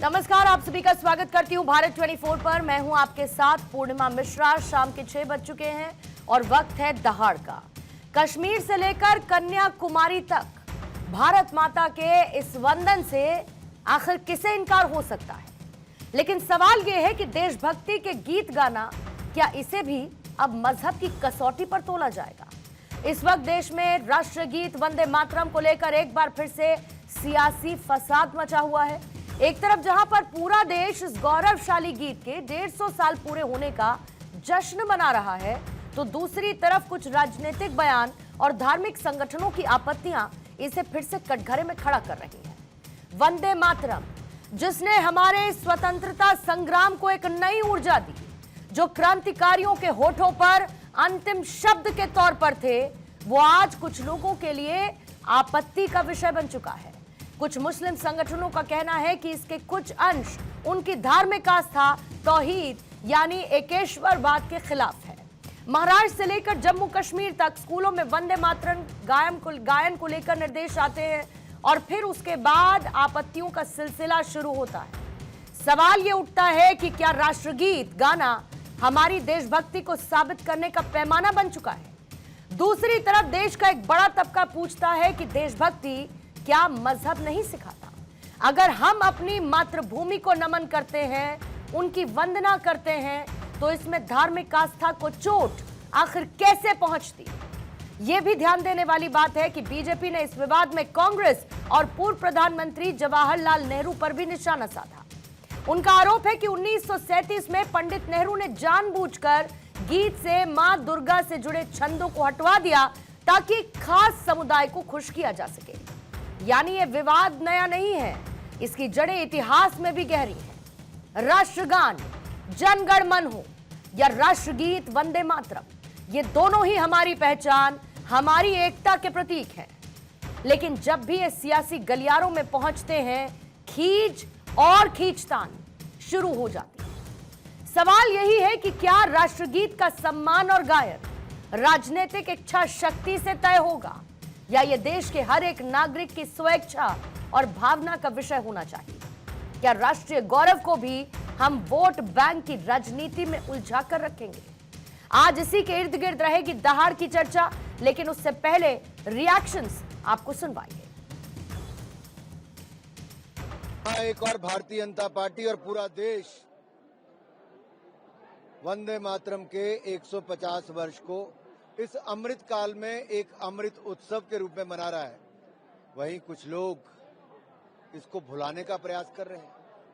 नमस्कार, आप सभी का स्वागत करती हूं भारत 24 पर। मैं हूं आपके साथ पूर्णिमा मिश्रा। शाम के 6 बज चुके हैं और वक्त है दहाड़ का। कश्मीर से लेकर कन्याकुमारी तक भारत माता के इस वंदन से आखिर किसे इनकार हो सकता है। लेकिन सवाल यह है कि देशभक्ति के गीत गाना, क्या इसे भी अब मजहब की कसौटी पर तोला जाएगा? इस वक्त देश में राष्ट्रगीत वंदे मातरम को लेकर एक बार फिर से सियासी फसाद मचा हुआ है। एक तरफ जहां पर पूरा देश इस गौरवशाली गीत के 150 साल पूरे होने का जश्न मना रहा है, तो दूसरी तरफ कुछ राजनीतिक बयान और धार्मिक संगठनों की आपत्तियां इसे फिर से कटघरे में खड़ा कर रही हैं। वंदे मातरम, जिसने हमारे स्वतंत्रता संग्राम को एक नई ऊर्जा दी, जो क्रांतिकारियों के होठों पर अंतिम शब्द के तौर पर थे, वो आज कुछ लोगों के लिए आपत्ति का विषय बन चुका है। कुछ मुस्लिम संगठनों का कहना है कि इसके कुछ अंश उनकी धार्मिक आस्था तौहीद यानी एकेश्वरवाद के खिलाफ है। महाराष्ट्र से लेकर जम्मू कश्मीर तक स्कूलों में वंदे मातरम गायन को लेकर निर्देश आते हैं और फिर उसके बाद आपत्तियों का सिलसिला शुरू होता है। सवाल ये उठता है कि क्या राष्ट्रगीत गाना हमारी देशभक्ति को साबित करने का पैमाना बन चुका है? दूसरी तरफ देश का एक बड़ा तबका पूछता है कि देशभक्ति क्या मजहब नहीं सिखाता? अगर हम अपनी मातृभूमि को नमन करते हैं, उनकी वंदना करते हैं, तो इसमें धार्मिक आस्था को चोट आखिर कैसे पहुंचती? यह भी ध्यान देने वाली बात है कि बीजेपी ने इस विवाद में कांग्रेस और पूर्व प्रधानमंत्री जवाहरलाल नेहरू पर भी निशाना साधा। उनका आरोप है कि 1937 में पंडित नेहरू ने जानबूझकर गीत से मां दुर्गा से जुड़े छंदों को हटवा दिया ताकि खास समुदाय को खुश किया जा सके। यानी यह विवाद नया नहीं है, इसकी जड़ें इतिहास में भी गहरी हैं। राष्ट्रगान जन गण मन हो या राष्ट्रगीत वंदे मातरम, ये दोनों ही हमारी पहचान, हमारी एकता के प्रतीक हैं। लेकिन जब भी ये सियासी गलियारों में पहुंचते हैं, खींच और खींचतान शुरू हो जाती है। सवाल यही है कि क्या राष्ट्रगीत का सम्मान और गायन राजनीतिक इच्छा शक्ति से तय होगा या यह देश के हर एक नागरिक की स्वेच्छा और भावना का विषय होना चाहिए? क्या राष्ट्रीय गौरव को भी हम वोट बैंक की राजनीति में उलझा कर रखेंगे? आज इसी के इर्द गिर्द रहेगी दहाड़ की चर्चा, लेकिन उससे पहले रिएक्शंस आपको सुनवाइए। एक और भारतीय जनता पार्टी और पूरा देश वंदे मातरम के 150 वर्ष को इस अमृत काल में एक अमृत उत्सव के रूप में मना रहा है। वहीं कुछ लोग इसको भुलाने का प्रयास कर रहे हैं,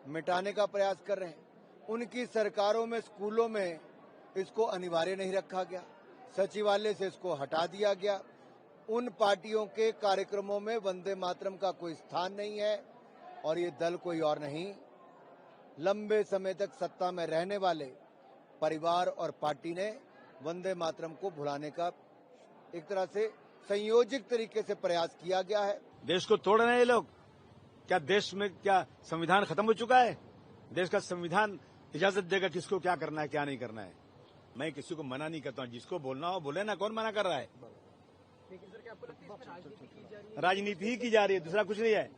मिटाने का प्रयास कर रहे हैं। उनकी सरकारों में, स्कूलों में इसको अनिवार्य नहीं रखा गया, सचिवालय से इसको हटा दिया गया। उन पार्टियों के कार्यक्रमों में वंदे मातरम का कोई स्थान नहीं है और ये दल कोई और नहीं, लंबे समय तक सत्ता में रहने वाले परिवार और पार्टी ने वंदे मातरम को भुलाने का एक तरह से संयोजित तरीके से प्रयास किया गया है। देश को तोड़ रहे हैं ये लोग। क्या देश में क्या संविधान खत्म हो चुका है? देश का संविधान इजाजत देगा किसको क्या करना है, क्या नहीं करना है। मैं किसी को मना नहीं करता हूँ, जिसको बोलना हो बोले ना, कौन मना कर रहा है? राजनीति ही की जा रही है, दूसरा कुछ नहीं है।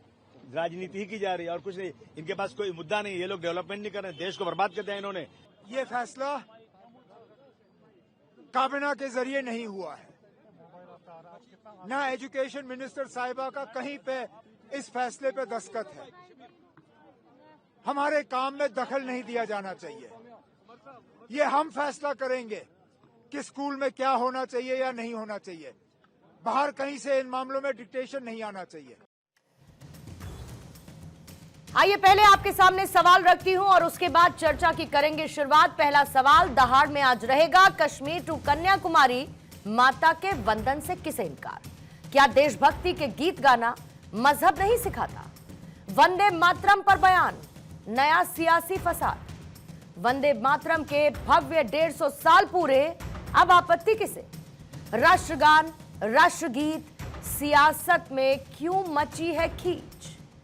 राजनीति ही की जा रही है और कुछ नहीं। इनके पास कोई मुद्दा नहीं। ये लोग डेवलपमेंट नहीं कर रहे, देश को बर्बाद कर दिया इन्होंने। ये फैसला काबिना के जरिए नहीं हुआ है। ना एजुकेशन मिनिस्टर साहिबा का कहीं पे इस फैसले पे दस्तखत है। हमारे काम में दखल नहीं दिया जाना चाहिए। ये हम फैसला करेंगे कि स्कूल में क्या होना चाहिए या नहीं होना चाहिए। बाहर कहीं से इन मामलों में डिक्टेशन नहीं आना चाहिए। आइए पहले आपके सामने सवाल रखती हूं और उसके बाद चर्चा की करेंगे शुरुआत। पहला सवाल दहाड़ में आज रहेगा, कश्मीर टू कन्याकुमारी माता के वंदन से किसे इनकार? क्या देशभक्ति के गीत गाना मजहब नहीं सिखाता? वंदे मातरम पर बयान, नया सियासी फसाद। वंदे मातरम के भव्य 150 साल पूरे, अब आपत्ति किसे? राष्ट्रगान, राष्ट्रगीत, सियासत में क्यों मची है खींच?